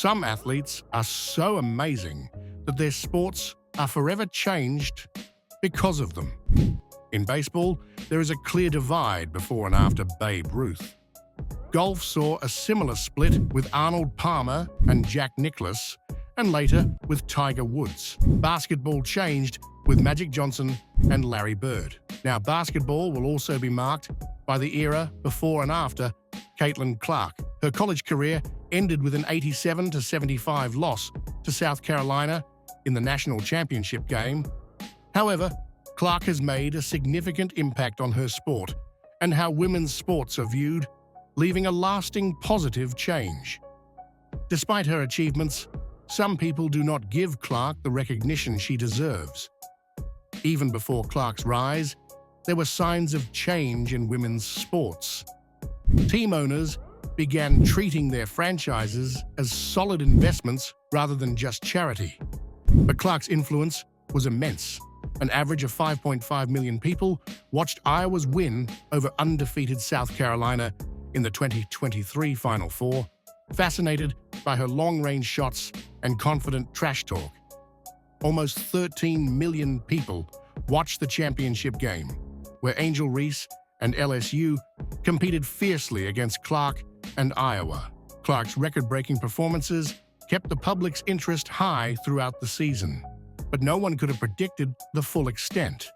Some athletes are so amazing that their sports are forever changed because of them. In baseball, there is a clear divide before and after Babe Ruth. Golf saw a similar split with Arnold Palmer and Jack Nicklaus, and later with Tiger Woods. Basketball changed with Magic Johnson and Larry Bird. Now, basketball will also be marked by the era before and after Caitlin Clark. Her college career ended with an 87-75 loss to South Carolina in the national championship game. However, Clark has made a significant impact on her sport and how women's sports are viewed, leaving a lasting positive change. Despite her achievements, some people do not give Clark the recognition she deserves. Even before Clark's rise, there were signs of change in women's sports. Team owners began treating their franchises as solid investments rather than just charity. But Clark's influence was immense. An average of 5.5 million people watched Iowa's win over undefeated South Carolina in the 2023 Final Four, fascinated by her long-range shots and confident trash talk. Almost 13 million people watched the championship game, where Angel Reese and LSU competed fiercely against Clark and Iowa. Clark's record-breaking performances kept the public's interest high throughout the season, but no one could have predicted the full extent.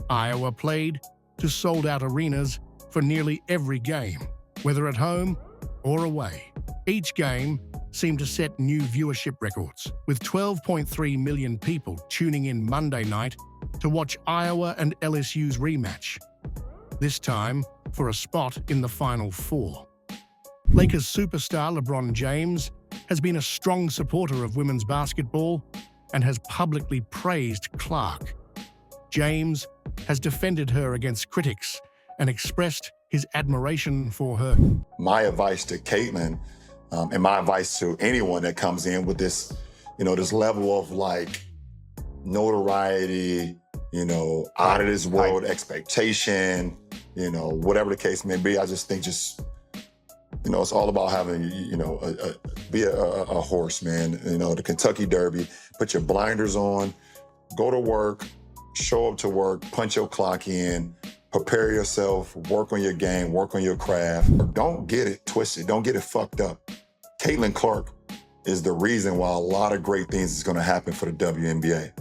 Iowa played to sold-out arenas for nearly every game, whether at home or away. Each game seemed to set new viewership records, with 12.3 million people tuning in Monday night to watch Iowa and LSU's rematch, this time for a spot in the Final Four. Lakers superstar LeBron James has been a strong supporter of women's basketball and has publicly praised Clark. James has defended her against critics and expressed his admiration for her. My advice to Caitlin, and my advice to anyone that comes in with this, this level of like notoriety, out of this world expectation, whatever the case may be, I just think it's all about having, be a horse, man. The Kentucky Derby, put your blinders on, go to work, show up to work, punch your clock in, prepare yourself, work on your game, work on your craft. Don't get it twisted. Don't get it fucked up. Caitlin Clark is the reason why a lot of great things is going to happen for the WNBA.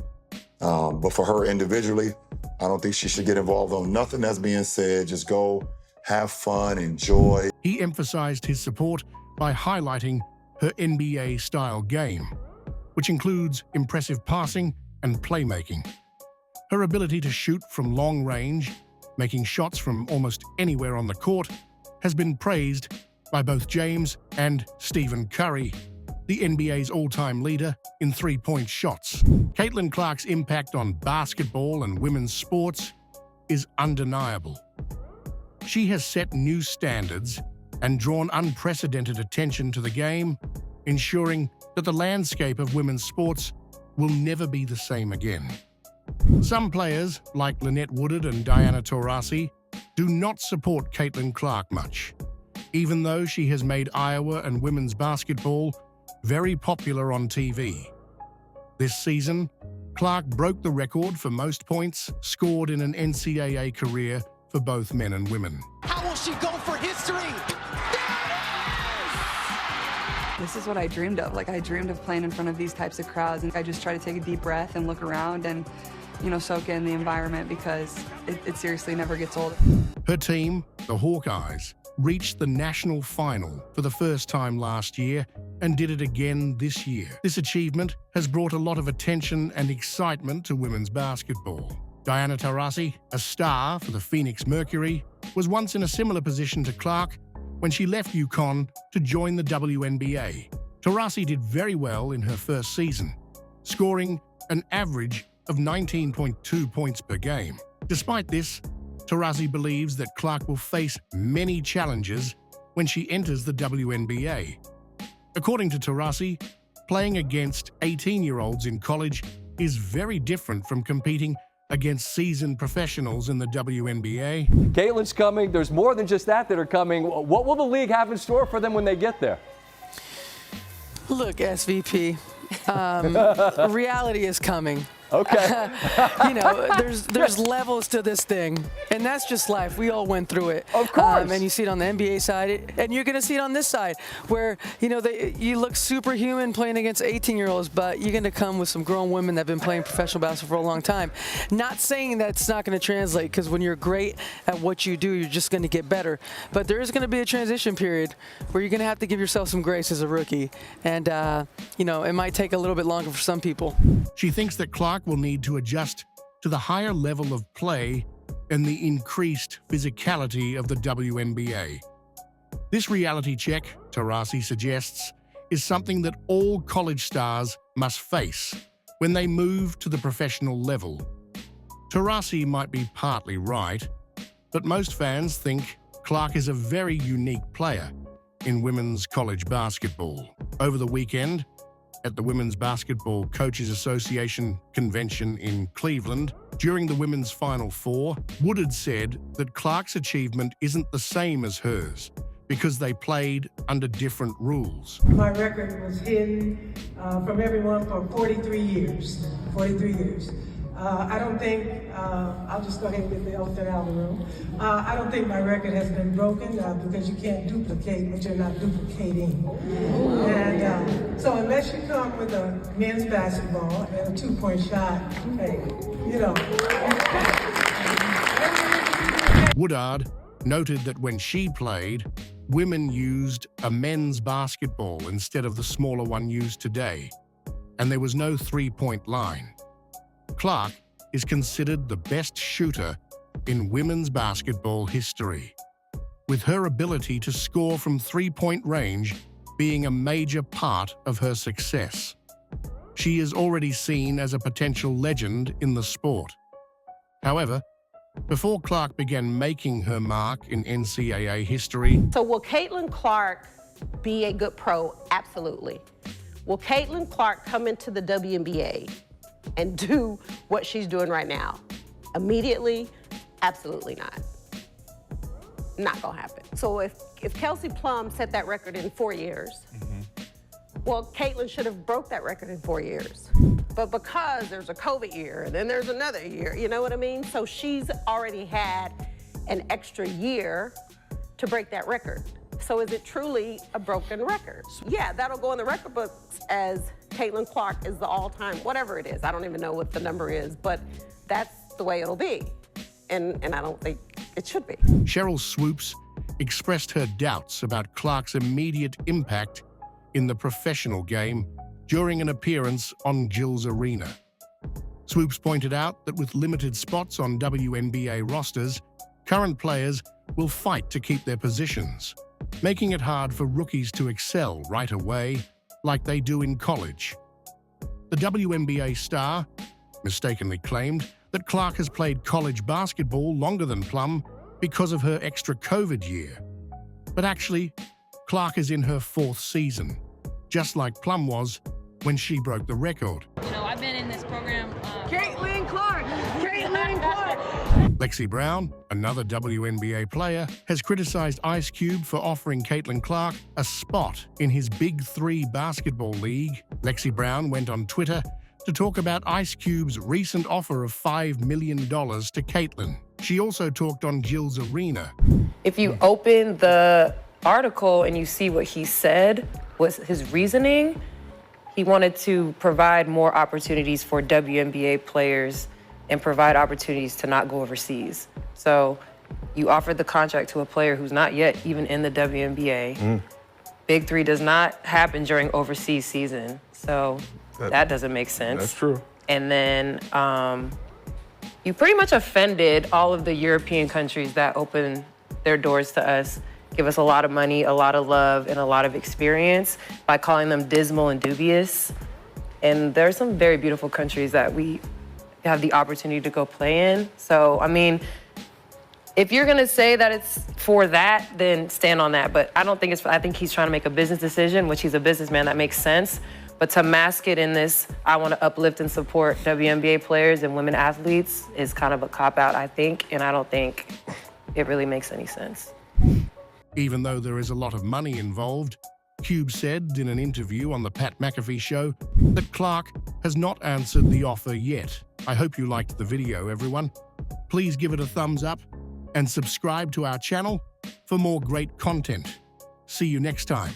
But for her individually, I don't think she should get involved on nothing that's being said. Just go have fun, enjoy. He emphasized his support by highlighting her NBA-style game, which includes impressive passing and playmaking. Her ability to shoot from long range, making shots from almost anywhere on the court, has been praised by both James and Stephen Curry, the NBA's all-time leader in three-point shots. Caitlin Clark's impact on basketball and women's sports is undeniable. She has set new standards and drawn unprecedented attention to the game, ensuring that the landscape of women's sports will never be the same again. Some players, like Lynette Woodard and Diana Taurasi, do not support Caitlin Clark much, even though she has made Iowa and women's basketball very popular on TV. This season, Clark broke the record for most points scored in an NCAA career for both men and women. How will she go for history? This is what I dreamed of. I dreamed of playing in front of these types of crowds, and I just try to take a deep breath and look around and, soak in the environment, because it seriously never gets old. Her team, the Hawkeyes, reached the national final for the first time last year and did it again this year. This achievement has brought a lot of attention and excitement to women's basketball. Diana Taurasi, a star for the Phoenix Mercury, was once in a similar position to Clark when she left UConn to join the WNBA. Taurasi did very well in her first season, scoring an average of 19.2 points per game. Despite this, Taurasi believes that Clark will face many challenges when she enters the WNBA. According to Taurasi, playing against 18-year-olds in college is very different from competing against seasoned professionals in the WNBA. Caitlin's coming. There's more than just that are coming. What will the league have in store for them when they get there? Look, SVP, reality is coming. Okay. You know, there's levels to this thing, and that's just life. We all went through it. Of course. And you see it on the NBA side, and you're going to see it on this side, where, you know, you look superhuman playing against 18-year-olds, but you're going to come with some grown women that have been playing professional basketball for a long time. Not saying that's not going to translate, because when you're great at what you do, you're just going to get better. But there is going to be a transition period where you're going to have to give yourself some grace as a rookie. And, you know, it might take a little bit longer for some people. She thinks that Clark will need to adjust to the higher level of play and the increased physicality of the WNBA. This reality check, Taurasi suggests, is something that all college stars must face when they move to the professional level. Taurasi might be partly right, but most fans think Clark is a very unique player in women's college basketball. Over the weekend, at the Women's Basketball Coaches Association convention in Cleveland, during the women's Final Four, Woodard said that Clark's achievement isn't the same as hers because they played under different rules. My record was hidden from everyone for 43 years. 43 years. I don't think, I'll just go ahead and get the elephant out of the room. I don't think my record has been broken because you can't duplicate what you're not duplicating. And so unless you come with a men's basketball and a two-point shot, hey, you know. Woodard noted that when she played, women used a men's basketball instead of the smaller one used today, and there was no three-point line. Clark is considered the best shooter in women's basketball history, with her ability to score from three-point range being a major part of her success. She is already seen as a potential legend in the sport. However, before Clark began making her mark in NCAA history... So will Caitlin Clark be a good pro? Absolutely. Will Caitlin Clark come into the WNBA and do what she's doing right now? Immediately? Absolutely not. Not gonna happen. So if Kelsey Plum set that record in 4 years, well, Caitlin should have broke that record in 4 years. But because there's a COVID year, and then there's another year, you know what I mean? So she's already had an extra year to break that record. So is it truly a broken record? Yeah, that'll go in the record books as Caitlin Clark is the all-time, whatever it is. I don't even know what the number is, but that's the way it'll be. And I don't think it should be. Cheryl Swoops expressed her doubts about Clark's immediate impact in the professional game during an appearance on Gil's Arena. Swoops pointed out that with limited spots on WNBA rosters, current players will fight to keep their positions, making it hard for rookies to excel right away like they do in college. The WNBA star mistakenly claimed that Clark has played college basketball longer than Plum because of her extra COVID year. But actually, Clark is in her 4th season, just like Plum was when she broke the record. You know, I've been in this program. Caitlin Clark! Caitlin Clark! Lexi Brown, another WNBA player, has criticized Ice Cube for offering Caitlin Clark a spot in his Big Three basketball league. Lexi Brown went on Twitter to talk about Ice Cube's recent offer of $5 million to Caitlin. She also talked on Gil's Arena. If you open the article and you see what he said was his reasoning, he wanted to provide more opportunities for WNBA players and provide opportunities to not go overseas. So you offered the contract to a player who's not yet even in the WNBA. Big Three does not happen during overseas season, so that doesn't make sense. That's true. And then you pretty much offended all of the European countries that open their doors to us, give us a lot of money, a lot of love, and a lot of experience by calling them dismal and dubious. And there are some very beautiful countries that we have the opportunity to go play in. So, I mean, if you're gonna say that it's for that, then stand on that. But I don't think it's, I think he's trying to make a business decision, which he's a businessman, that makes sense. But to mask it in this, I want to uplift and support WNBA players and women athletes is kind of a cop-out, I think, and I don't think it really makes any sense. Even though there is a lot of money involved, Cube said in an interview on the Pat McAfee show that Clark has not answered the offer yet. I hope you liked the video, everyone. Please give it a thumbs up and subscribe to our channel for more great content. See you next time.